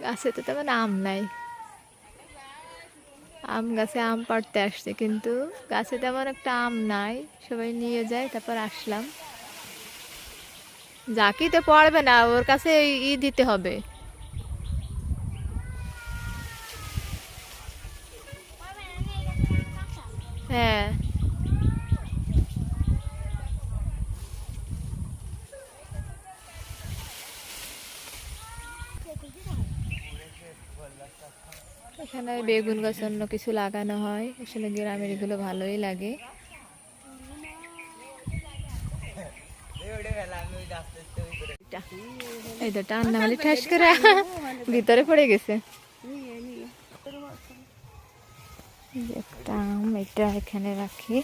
গাছে তো তেমন আম নাই। আম গাছে আম পাড়তে আসছে, কিন্তু গাছে তেমন একটা আম নাই। সবাই নিয়ে যায়, তারপর আসলাম। জাকি তো পড়বে না, ওর কাছে দিতে হবে। হ্যাঁ, এখানে বেগুন গাছ অন্য কিছু লাগানো হয়, আসলে গ্রামের এগুলো ভালোই লাগে। এই তো টান না হলে ঠাস করে ভিতরে পড়ে গেছে। একটা আম, এটা এখানে রাখি।